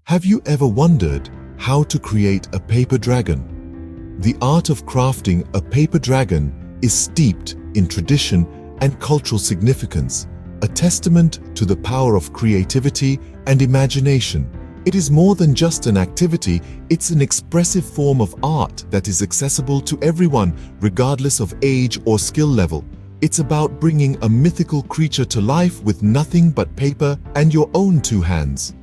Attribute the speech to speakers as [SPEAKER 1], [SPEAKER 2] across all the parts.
[SPEAKER 1] Have you ever wondered how to create a paper dragon? The art of crafting a paper dragon is steeped in tradition and cultural significance, a testament to the power of creativity and imagination. It is more than just an activity, it's an expressive form of art that is accessible to everyone, regardless of age or skill level. It's about bringing a mythical creature to life with nothing but paper and your own two hands.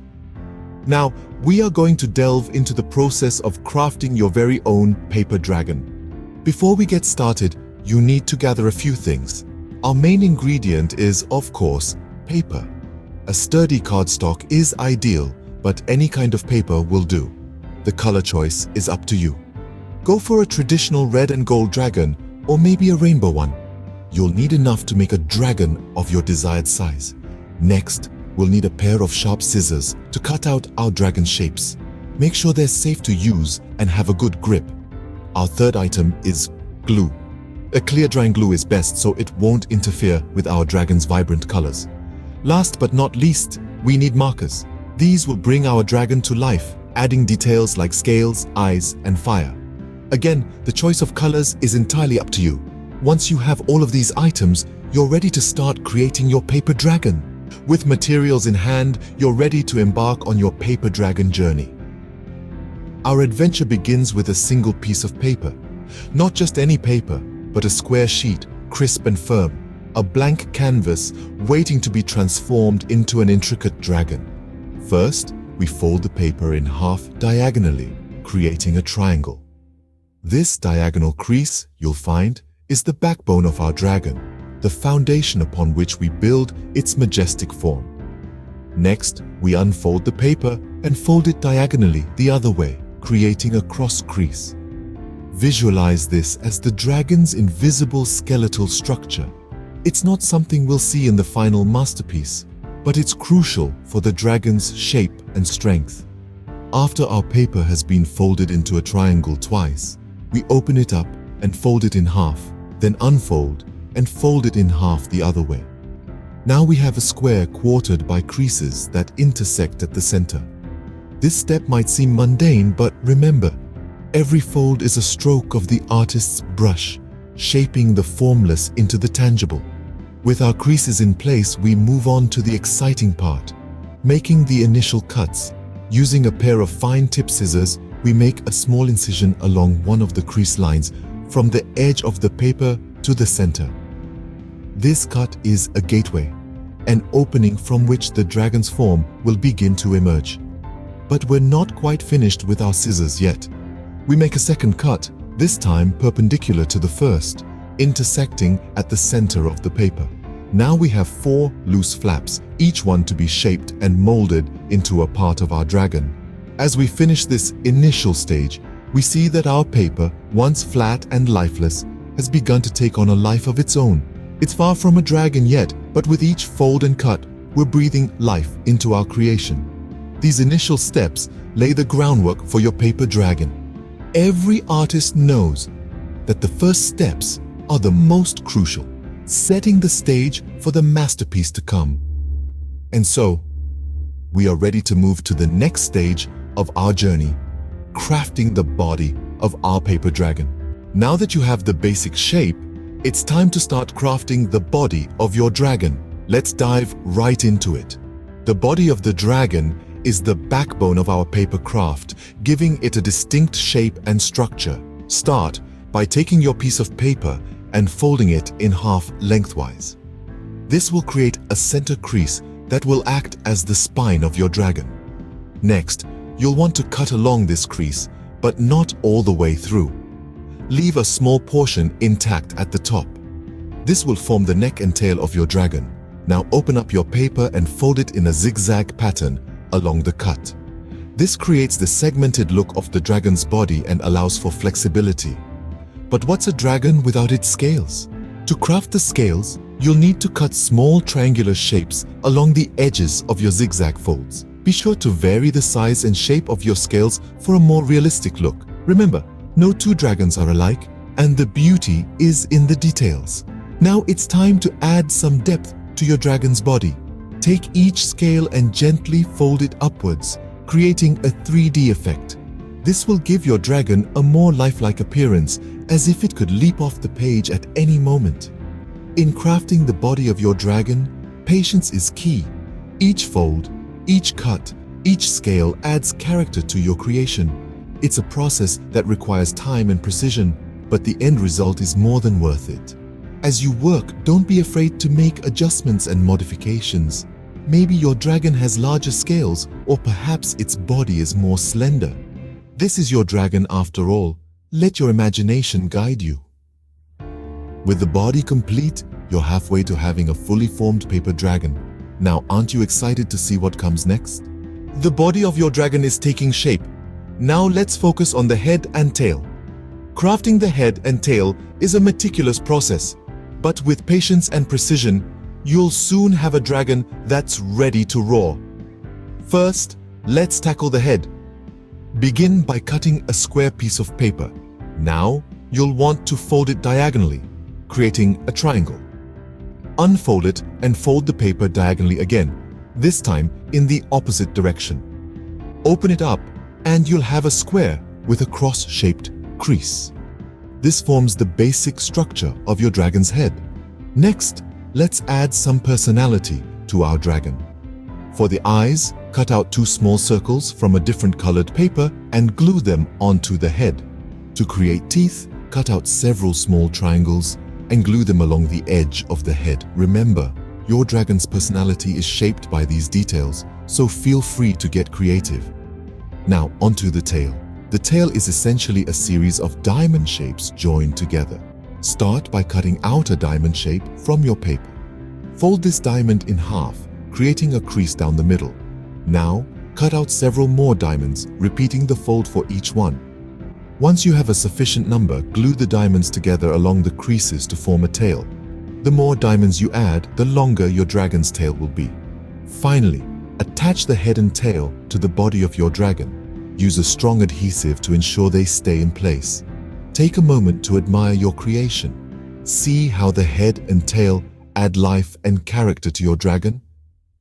[SPEAKER 1] Now, we are going to delve into the process of crafting your very own paper dragon. Before we get started, you need to gather a few things. Our main ingredient is, of course, paper. A sturdy cardstock is ideal, but any kind of paper will do. The color choice is up to you. Go for a traditional red and gold dragon, or maybe a rainbow one. You'll need enough to make a dragon of your desired size. Next, we'll need a pair of sharp scissors to cut out our dragon shapes. Make sure they're safe to use and have a good grip. Our third item is glue. A clear drying glue is best so it won't interfere with our dragon's vibrant colors. Last but not least, we need markers. These will bring our dragon to life, adding details like scales, eyes, and fire. Again, the choice of colors is entirely up to you. Once you have all of these items, you're ready to start creating your paper dragon. With materials in hand, you're ready to embark on your paper dragon journey. Our adventure begins with a single piece of paper. Not just any paper, but a square sheet, crisp and firm. A blank canvas waiting to be transformed into an intricate dragon. First, we fold the paper in half diagonally, creating a triangle. This diagonal crease, you'll find, is the backbone of our dragon, the foundation upon which we build its majestic form. Next, we unfold the paper and fold it diagonally the other way, creating a cross crease. Visualize this as the dragon's invisible skeletal structure. It's not something we'll see in the final masterpiece, but it's crucial for the dragon's shape and strength. After our paper has been folded into a triangle twice, we open it up and fold it in half, then unfold and fold it in half the other way. Now we have a square quartered by creases that intersect at the center. This step might seem mundane, but remember, every fold is a stroke of the artist's brush, shaping the formless into the tangible. With our creases in place, we move on to the exciting part, making the initial cuts. Using a pair of fine tip scissors, we make a small incision along one of the crease lines from the edge of the paper to the center. This cut is a gateway, an opening from which the dragon's form will begin to emerge. But we're not quite finished with our scissors yet. We make a second cut, this time perpendicular to the first, intersecting at the center of the paper. Now we have 4 loose flaps, each one to be shaped and molded into a part of our dragon. As we finish this initial stage, we see that our paper, once flat and lifeless, has begun to take on a life of its own. It's far from a dragon yet, but with each fold and cut, we're breathing life into our creation. These initial steps lay the groundwork for your paper dragon. Every artist knows that the first steps are the most crucial, setting the stage for the masterpiece to come. And so, we are ready to move to the next stage of our journey, crafting the body of our paper dragon. Now that you have the basic shape, it's time to start crafting the body of your dragon. Let's dive right into it. The body of the dragon is the backbone of our paper craft, giving it a distinct shape and structure. Start by taking your piece of paper and folding it in half lengthwise. This will create a center crease that will act as the spine of your dragon. Next, you'll want to cut along this crease, but not all the way through. Leave a small portion intact at the top. This will form the neck and tail of your dragon. Now open up your paper and fold it in a zigzag pattern along the cut. This creates the segmented look of the dragon's body and allows for flexibility. But what's a dragon without its scales? To craft the scales, you'll need to cut small triangular shapes along the edges of your zigzag folds. Be sure to vary the size and shape of your scales for a more realistic look. Remember, no two dragons are alike, and the beauty is in the details. Now it's time to add some depth to your dragon's body. Take each scale and gently fold it upwards, creating a 3D effect. This will give your dragon a more lifelike appearance, as if it could leap off the page at any moment. In crafting the body of your dragon, patience is key. Each fold, each cut, each scale adds character to your creation. It's a process that requires time and precision, but the end result is more than worth it. As you work, don't be afraid to make adjustments and modifications. Maybe your dragon has larger scales, or perhaps its body is more slender. This is your dragon after all. Let your imagination guide you. With the body complete, you're halfway to having a fully formed paper dragon. Now, aren't you excited to see what comes next? The body of your dragon is taking shape. Now let's focus on the head and tail. Crafting the head and tail is a meticulous process, but with patience and precision, you'll soon have a dragon that's ready to roar. First, let's tackle the head. Begin by cutting a square piece of paper. Now, you'll want to fold it diagonally, creating a triangle. Unfold it and fold the paper diagonally again, this time in the opposite direction. Open it up and you'll have a square with a cross-shaped crease. This forms the basic structure of your dragon's head. Next, let's add some personality to our dragon. For the eyes, cut out 2 small circles from a different colored paper and glue them onto the head. To create teeth, cut out several small triangles and glue them along the edge of the head. Remember, your dragon's personality is shaped by these details, so feel free to get creative. Now, onto the tail. The tail is essentially a series of diamond shapes joined together. Start by cutting out a diamond shape from your paper. Fold this diamond in half, creating a crease down the middle. Now, cut out several more diamonds, repeating the fold for each one. Once you have a sufficient number, glue the diamonds together along the creases to form a tail. The more diamonds you add, the longer your dragon's tail will be. Finally, attach the head and tail to the body of your dragon. Use a strong adhesive to ensure they stay in place. Take a moment to admire your creation. See how the head and tail add life and character to your dragon.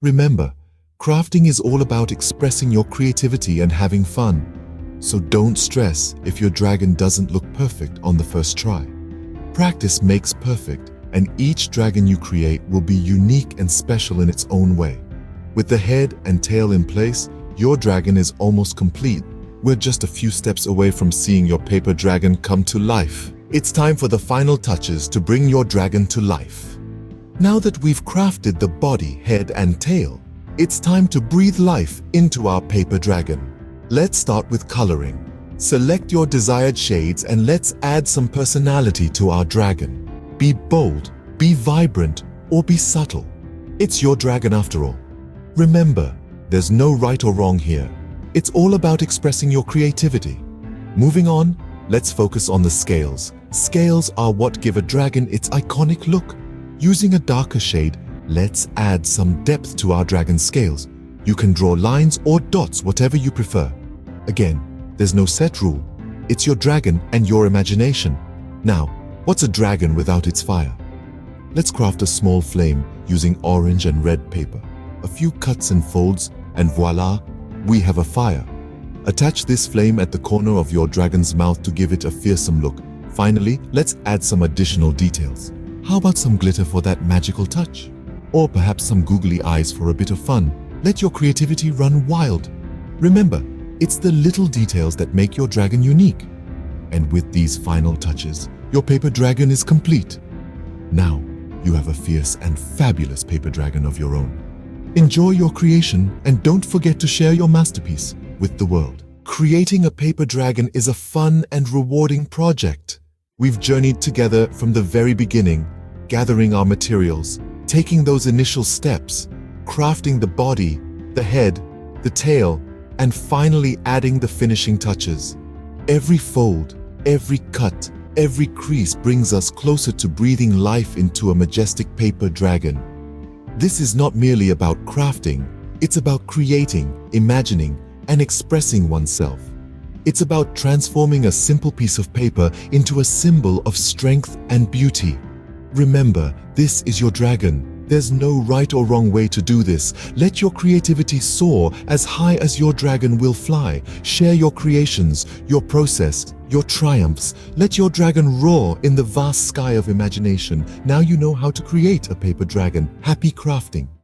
[SPEAKER 1] Remember, crafting is all about expressing your creativity and having fun. So don't stress if your dragon doesn't look perfect on the first try. Practice makes perfect, and each dragon you create will be unique and special in its own way. With the head and tail in place, your dragon is almost complete. We're just a few steps away from seeing your paper dragon come to life. It's time for the final touches to bring your dragon to life. Now that we've crafted the body, head, and tail, it's time to breathe life into our paper dragon. Let's start with coloring. Select your desired shades and let's add some personality to our dragon. Be bold, be vibrant, or be subtle. It's your dragon after all. Remember, there's no right or wrong here. It's all about expressing your creativity. Moving on, let's focus on the scales. Scales are what give a dragon its iconic look. Using a darker shade, let's add some depth to our dragon's scales. You can draw lines or dots, whatever you prefer. Again, there's no set rule. It's your dragon and your imagination. Now, what's a dragon without its fire? Let's craft a small flame using orange and red paper. A few cuts and folds, and voila, we have a fire. Attach this flame at the corner of your dragon's mouth to give it a fearsome look. Finally, let's add some additional details. How about some glitter for that magical touch? Or perhaps some googly eyes for a bit of fun. Let your creativity run wild. Remember, it's the little details that make your dragon unique. And with these final touches, your paper dragon is complete. Now, you have a fierce and fabulous paper dragon of your own. Enjoy your creation and don't forget to share your masterpiece with the world. Creating a paper dragon is a fun and rewarding project. We've journeyed together from the very beginning, gathering our materials, taking those initial steps, crafting the body, the head, the tail, and finally adding the finishing touches. Every fold, every cut, every crease brings us closer to breathing life into a majestic paper dragon. This is not merely about crafting, it's about creating, imagining, and expressing oneself. It's about transforming a simple piece of paper into a symbol of strength and beauty. Remember, this is your dragon, There's no right or wrong way to do this. Let your creativity soar as high as your dragon will fly. Share your creations, your process, your triumphs. Let your dragon roar in the vast sky of imagination. Now you know how to create a paper dragon. Happy crafting!